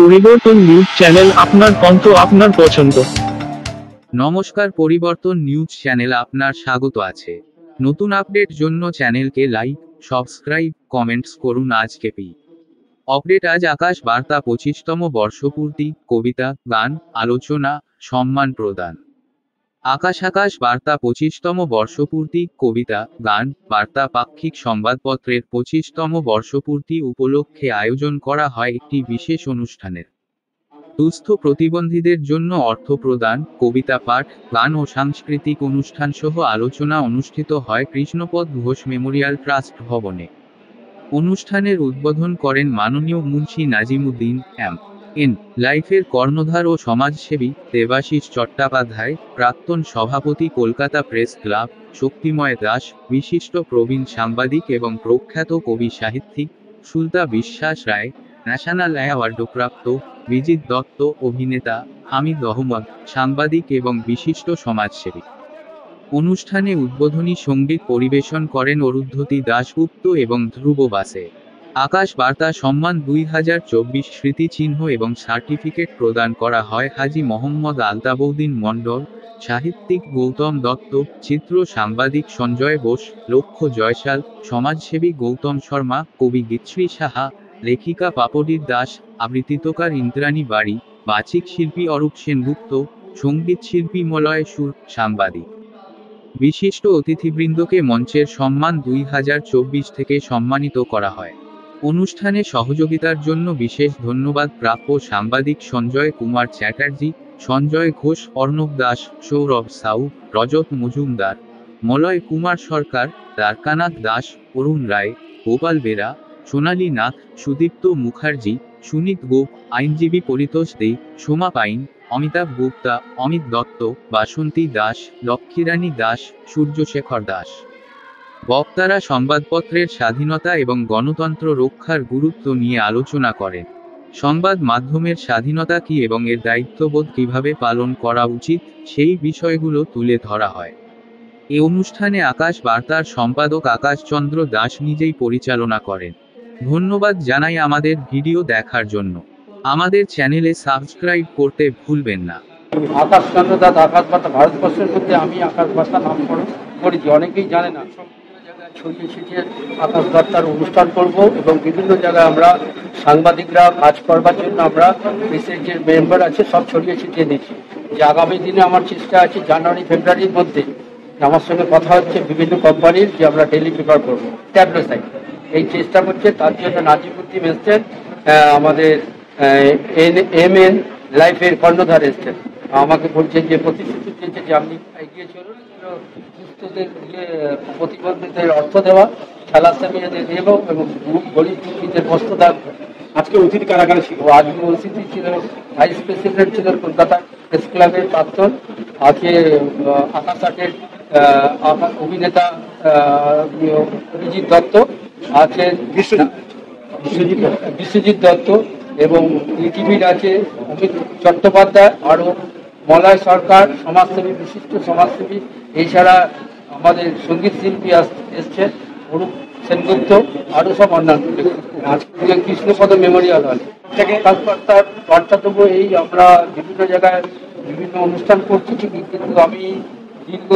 পরিবর্তন news channel, আপনার কণ্ঠ, আপনার পছন্দ। নমস্কার, পরিবর্তন নিউজ চ্যানেল আপনার স্বাগত আছে। নতুন আপডেট জন্য চ্যানেলকে লাইক, সাবস্ক্রাইব, কমেন্টস করুন। আজকে আপডেট। আজ আকাশ বার্তা 25তম বর্ষপূর্তি, কবিতা, গান, আলোচনা, সম্মান প্রদান। আকাশ বার্তা 25তম বর্ষপূর্তি, কবিতা, গান, বার্তা পাক্ষিক সংবাদপত্রের 25তম বর্ষপূর্তি উপলক্ষে আয়োজন করা হয় একটি বিশেষ অনুষ্ঠানের। দুস্থ প্রতিবন্ধীদের জন্য অর্থ প্রদান, কবিতা পাঠ, গান ও সাংস্কৃতিক অনুষ্ঠান সহ আলোচনা অনুষ্ঠিত হয় কৃষ্ণপদ ঘোষ মেমোরিয়াল ট্রাস্ট ভবনে। অনুষ্ঠানের উদ্বোধন করেন মাননীয় মুন্সি নাজিমুদ্দিন এম.এন. লাইফের কর্ণধার ও সমাজসেবী দেবাশিস চট্টোপাধ্যায়, প্রাক্তন সভাপতি কলকাতা প্রেস ক্লাব শক্তিময় দাস, বিশিষ্ট প্রবীণ সাংবাদিক এবং প্রখ্যাত কবি সাহিত্যিক সুলতা বিশ্বাস রায়, ন্যাশনাল অ্যাওয়ার্ডপ্রাপ্ত বিজিত দত্ত, অভিনেতা হামিদ আহমদ, সাংবাদিক এবং বিশিষ্ট সমাজসেবী। অনুষ্ঠানে উদ্বোধনী সঙ্গীত পরিবেশন করেন অরুন্ধতী দাশগুপ্ত এবং ধ্রুব বাসে। আকাশ বার্তা সম্মান 2024 স্মৃতিচিহ্ন এবং সার্টিফিকেট প্রদান করা হয় হাজী মোহাম্মদ আলতাবউদ্দিন মণ্ডল, সাহিত্যিক গৌতম দত্ত, চিত্র সাংবাদিক সঞ্জয় বোস, লক্ষ্য জয়সাল, সমাজসেবী গৌতম শর্মা, কবি গীতশ্রী সাহা, লেখিকা পাপড়ির দাস, আবৃত্তিকার ইন্দ্রাণী বাড়ি, বাচিক শিল্পী অরূপ সেনগুপ্ত, সঙ্গীত শিল্পী মলয় সুর, সাংবাদিক বিশিষ্ট অতিথিবৃন্দকে মঞ্চের সম্মান 2024 থেকে সম্মানিত করা হয়। অনুষ্ঠানে সহযোগিতার জন্য বিশেষ ধন্যবাদ প্রাপ্য সাংবাদিক সঞ্জয় কুমার চ্যাটার্জি, সঞ্জয় ঘোষ, অর্ণব দাস, সৌরভ সাউ, রজত মজুমদার, মলয় কুমার সরকার, দ্বারকানাথ দাস, অরুণ রায়, গোপাল বেরা, সোনালী নাথ, সুদীপ্ত মুখার্জি, সুনীত গোপ, আইনজীবী পরিতোষ দে, সোমা পাইন, অমিতাভ গুপ্তা, অমিত দত্ত, বাসন্তী দাস, লক্ষ্মীরানী দাস, সূর্যশেখর দাস। বক্তারা সংবাদপত্রের স্বাধীনতা এবং গণতন্ত্র রক্ষার গুরুত্ব নিয়ে আলোচনা করেন। সংবাদ মাধ্যমের স্বাধীনতা কী এবং এর দায়িত্ববোধ কিভাবে পালন করা উচিত, সেই বিষয়গুলো তুলে ধরা হয়। এ অনুষ্ঠানে আকাশ বার্তার সম্পাদক আকাশচন্দ্র দাস নিজেই পরিচালনা করেন। ধন্যবাদ জানাই আমাদের ভিডিও দেখার জন্য। আমাদের চ্যানেলে সাবস্ক্রাইব করতে ভুলবেন না। আকাশচন্দ্র দাস, আকাশ বার্তা। ভারতবর্ষের মধ্যে আমি আকাশ বার্তা নামকরণ করেছি, অনেকেই জানে না। বিভিন্ন জায়গায় ছড়িয়ে ছিটিয়ে আকাশ বার্তার অনুষ্ঠান করব এবং বিভিন্ন জায়গায় আমরা সাংবাদিকরা কাজ করবার জন্য আমরা প্রেসের যে মেম্বার আছে সব ছড়িয়ে ছিটিয়ে দিচ্ছি। যে আগামী দিনে আমার চেষ্টা আছে জানুয়ারি ফেব্রুয়ারির মধ্যে আমার সঙ্গে কথা হচ্ছে বিভিন্ন কোম্পানির যে আমরা ডেলি পেপার করবো, ট্যাবলো সাইট। এই চেষ্টা করছে, তার জন্য নাজিমুদ্দিন এসছেন, আমাদের এম.এন. লাইফের কর্ণধার এসছেন। আমাকে বলছে যে প্রতিশ্রুতি দিয়েছে যে আপনি এগিয়ে চলুন, দুস্থদের প্রতিবন্ধীদের অর্থ দেওয়া, খেলাধুলাদের দেব এবং গরিব দুঃখীদের বস্ত্র দান। আজকে অতিথি কারাগারে ছিল, আজকে অতিথি ছিল ভাইস প্রেসিডেন্ট ছিলেন কলকাতা প্রেস ক্লাবের প্রাক্তন, আজকে আকাশ আটের অভিনেতা বিজিত দত্ত আছেন, বিশ্বজিৎ দত্ত, এবং টিভির আছে অমিত চট্টোপাধ্যায়, আরও মলয় সরকার, সমাজসেবী, বিশিষ্ট সমাজসেবী। এছাড়া আমাদের সঙ্গীত শিল্পী এসছেন অরূপ সেনগুপ্ত, আরও সব অন্যান্য। আজকে কৃষ্ণপদ মেমোরিয়াল হল থেকে কাজকর্তার বার্তা দেবো। এই আমরা বিভিন্ন জায়গায় বিভিন্ন অনুষ্ঠান করছি ঠিকই, কিন্তু আমি দীর্ঘ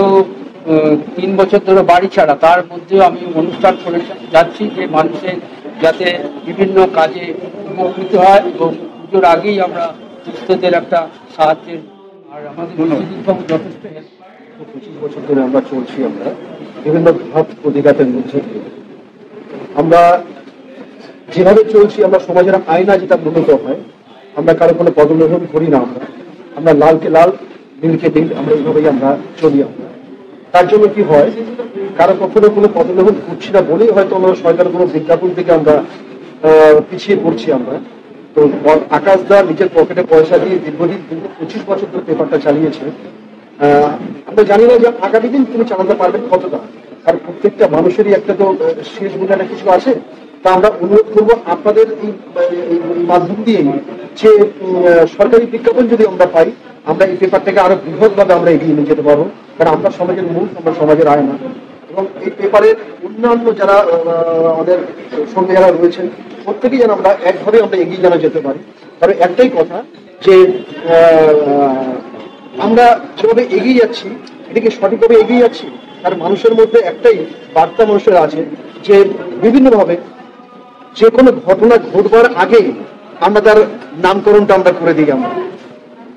3 বছর ধরে বাড়ি ছাড়া, তার মধ্যেও আমি অনুষ্ঠান করে যাচ্ছি যে মানুষের যাতে বিভিন্ন কাজে উপকৃত হয় এবং পুজোর আগেই আমরা দুস্থদের একটা সাহায্যের। আর আমাদের যথেষ্ট 25 বছর ধরে আমরা চলছি, আমরা বিভিন্ন ভাব অধিকারের মধ্যে আমরা যেভাবে চলছি, আমরা সমাজের আয়না যেটা উন্নত হয়, আমরা কারো কোনো পদলোভন করি না। আমরা লালকে লাল, নীলকে নীল, আমরা এইভাবেই আমরা চলি। আমরা তার জন্য কি হয়, কারো কখনো কোনো পদলোভন করছি না বলেই হয়তো আমরা সরকার কোনো বিজ্ঞাপন থেকে আমরা পিছিয়ে পড়ছি। আমরা তো আকাশদা নিজের পকেটে পয়সা দিয়ে দীর্ঘদিন 25 বছর ধরে পেপারটা চালিয়েছে। আমরা জানি না যে আগামী দিন তিনি চালাতে পারবেন কতটা, কারণ প্রত্যেকটা মানুষেরই একটা তো শেষ বোঝানো কিছু আছে। তা আমরা অনুরোধ করবো আপনাদের এই মাধ্যম দিয়ে যে সরকারি বিজ্ঞাপন যদি আমরা পাই, আমরা এই পেপারটাকে আরো বৃহৎভাবে আমরা এগিয়ে নিয়ে যেতে পারবো, কারণ আমরা সমাজের মূল, আমরা সমাজের আয়না। এবং এই পেপারের অন্যান্য যারা আমাদের সঙ্গে যারা রয়েছেন প্রত্যেকেই যেন আমরা একভাবে আমরা এগিয়ে যেন যেতে পারি। কারণ একটাই কথা যে আমরা যেভাবে এগিয়ে যাচ্ছি এটাকে সঠিকভাবে এগিয়ে যাচ্ছি। আর মানুষের মধ্যে একটাই বার্তা মানুষের আছে যে বিভিন্নভাবে যে কোনো ঘটনা ঘটবার আগেই আমরা তার নামকরণটা আমরা করে দিই আমরা।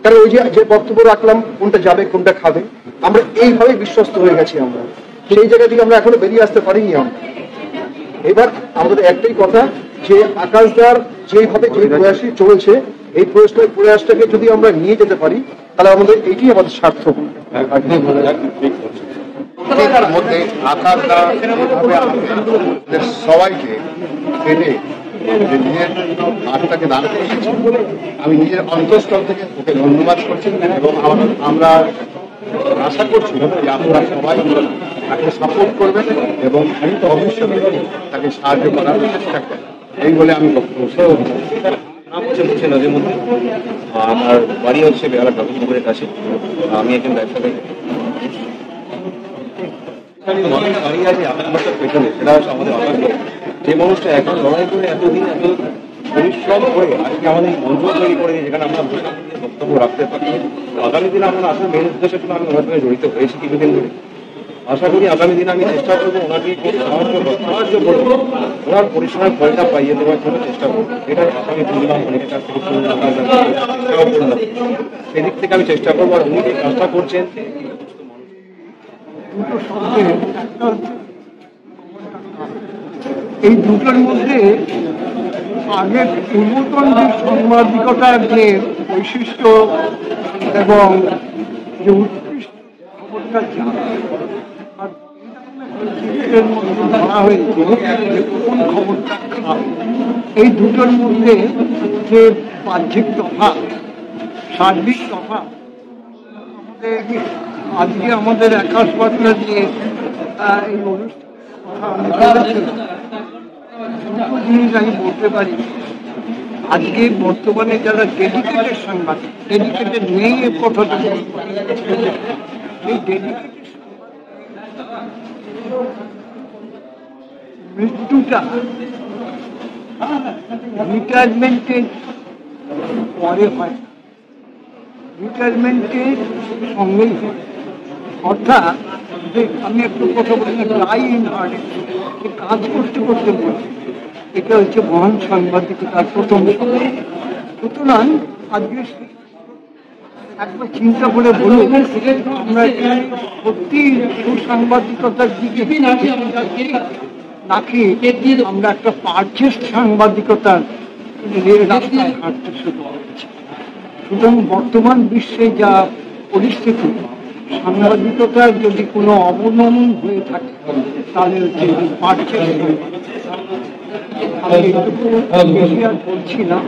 কারণ ওই যে বক্তব্য রাখলাম কোনটা যাবে কোনটা খাবে, আমরা এইভাবে বিশ্বস্ত হয়ে গেছি। আমরা সেই জায়গা থেকে আমরা এখনো বেরিয়ে আসতে পারিনি। আমরা এবার আমাদের একটাই কথা যে আকাশদার যেভাবে যে প্রয়াসই চলেছে এই প্রয়াসটাকে যদি আমরা নিয়ে যেতে পারি তাহলে আমাদের এইটি আমাদের সার্থক। মধ্যে আকাশদা সবাইকে পেটে নিজের আত্মাকে দান করেছি। আমি নিজের অন্তঃস্থল থেকে ওকে ধন্যবাদ করছি এবং আমরা আশা করছি যে আপনারা সবাই তাকে সাপোর্ট করবেন এবং ভবিষ্যতে তাকে সাহায্য করার চেষ্টা করবেন, এই বলে আমি বক্তব্য। নাম হচ্ছে নদীর মধ্যে, আমার বাড়ি হচ্ছে বেহালা ঠাকুরের কাছে। আমি একজন ব্যবসায়ী। মানুষ দাঁড়িয়ে আছে আপনার পেছনে, সেটা হচ্ছে আমাদের আকাশ। যে মানুষটা এখন লড়াই করে এতদিন এত পরিশ্রম করে আজকে আমাদের মঞ্চ তৈরি করে যেখানে আমরা বক্তব্য রাখতে পারি। আগামী দিনে আমরা আসলে মেন উদ্দেশ্যের জন্য আমি ওনার সঙ্গে জড়িত হয়েছি কিছুদিন ধরে। আশা করি আগামী দিনে আমি চেষ্টা করবো ওনাকে সাহায্য করবো, ওনার পরিশ্রমের ফলটা পাইয়ে দেওয়ার জন্য চেষ্টা করবো। এটা আমি শুনলাম অনেকের কাছ থেকে চেষ্টাও করলাম, সেদিক থেকে আমি চেষ্টা করবো। আর উনি যে কাজটা করছেন এই দুটোর মধ্যে আগে পূর্বতন যে সাংবাদিকতার যে বৈশিষ্ট্য এবং যে উৎকৃষ্ট খবরটা আর মধ্যে ধরা হয়েছে যে কোন খবরটা খারাপ, এই দুটোর মধ্যে যে বাহ্যিক তফাৎ, সার্বিক তফাৎ আমাদের আজকে আমাদের আকাশ বার্তা যে এই জিনিস আমি বলতে পারি। আজকে বর্তমানে যারা ডেডিকেটেড সাংবাদিক, ডেডিকেটেড নেই এ কথাটা, এই ডেডিকেটেড মৃত্যুটা রিটায়ারমেন্টের পরে হয়, রিটায়ারমেন্টের সঙ্গেই হয়। অর্থাৎ আমি একটু কথা বলি না, ড্রাই ইন হার্ট, যে কাজ করতে করতে বলি, এটা হচ্ছে মহান সাংবাদিকতার প্রথম সময়। সুতরাং আজকে একবার চিন্তা করে বলুন, আমরা সত্যি সুসাংবাদিকতার দিকে নাকি আমরা একটা পারচেস্ট সাংবাদিকতার রাস্তায় হাঁটতে শুরু করেছি। সুতরাং বর্তমান বিশ্বে যা পরিস্থিতি, সাংবাদিকতার যদি কোনো অবনমন হয়ে থাকে তাহলে হচ্ছে পারচেস্ট। আমি একটু বেশি আর বলছি না,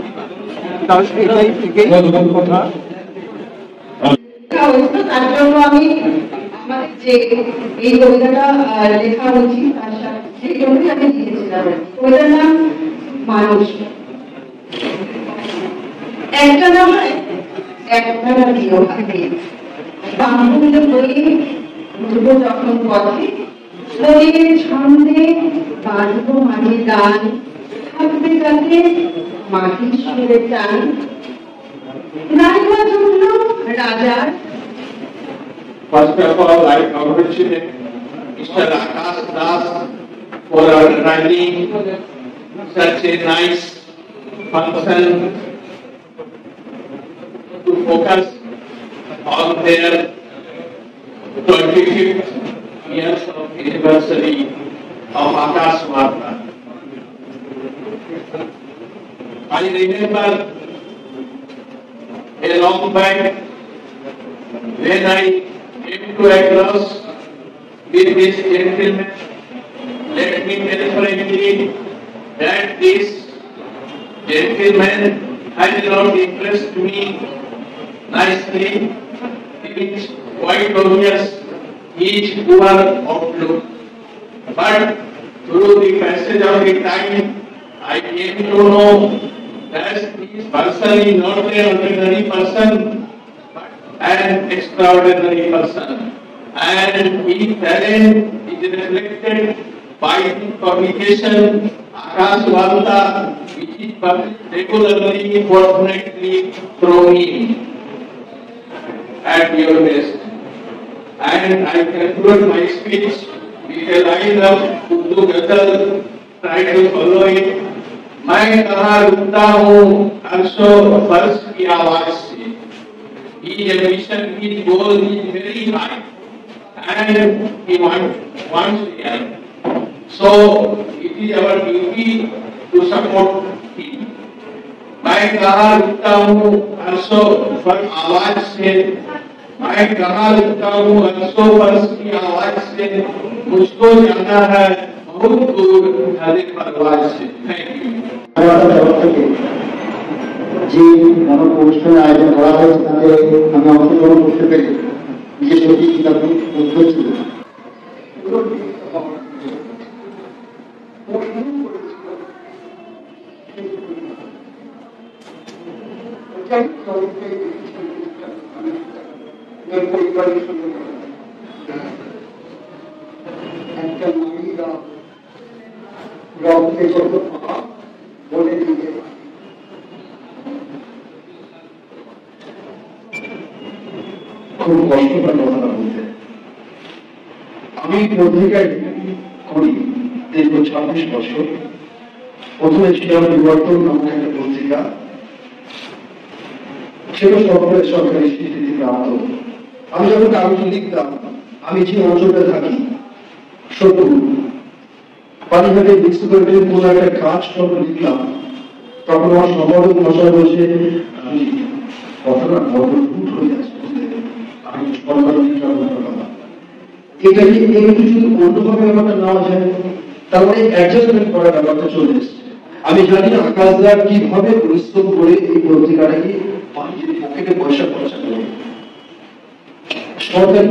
তার এটাই থেকেই কথা। তার জন্য আমি আমাদের যে এই কবিতাটা লেখা হয়েছি তার সাথে সেই জন্যই আমি লিখেছিলাম। কবিতার নাম মানুষ। একটা না হয় একটা না প্রিয় ভাবে বাংলা বই ঘুরবো যখন পথে, শরীরের ছন্দে বাঁধবো মাঝে গান, থাকবে তাতে মাটির সুরে টান। নারীরা জন্য রাজার First of all, I congratulate Mr. Akash Das for organizing such a nice function to focus on their 25th years of anniversary of Akash Varta. I remember a long back when I came to a cross with this gentleman. Let me tell frankly that this gentleman has not impressed me nicely. It is quite obvious his poor outlook. But through the passage of the time, I came to know that this person is not an ordinary person, an extraordinary person, and his talent is reflected by the publication Akash Varta, which is published regularly, fortnightly from me at your best. And I conclude my speech with a line of Urdu ghazal, try to follow it. मैं कहाँ रुकता हूँ अर्शो फर्श की आवाज से. His ambition, his goal is very high, and he wants it. So it is our duty to support him. मैं कहाँ रुकता हूँ अर्शो फर्श आवाज से. मैं कहाँ रुकता हूँ अर्शो फर्श की आवाज से. मुझको जाना है बहुत दूर हरे परवाज से. Thank you. যে মানব অনুষ্ঠানের আয়োজন করা হয়েছে তাতে আমি অংশগ্রহণ করতে পেরে নিজের সত্যি কিতাবটি মুগ্ধ ছিল। একটা নারীরা রক্তে যত পাপ বলে দিতে পারে। খুব কষ্টকর কথা বলতে আমি পত্রিকায় করি দীর্ঘ 26 বছর। প্রথমে ছিল বিবর্তন নামক একটা পত্রিকা, ছিল সরকারি স্বীকৃতি প্রাপ্ত। আমি যখন কাগজ লিখতাম, আমি যে অঞ্চলে থাকি শত্রু পানিঘাটে বিস্কুটের কোন একটা কাজ যখন লিখলাম, তখন আমার সম্পাদক মশাই বলছে কথাটা বড় ভুল হয়ে যাচ্ছে, আমি সরকারি লিখলাম কথা। এটা কি একটু যদি অন্যভাবে ব্যাপারটা নেওয়া যায়, তাহলে অ্যাডজাস্টমেন্ট করার ব্যাপারটা চলে এসছে। আমি জানি না আকাশদার কিভাবে পরিশ্রম করে এই পত্রিকাটাকে মানুষের পকেটে পয়সা খরচা করে সরকার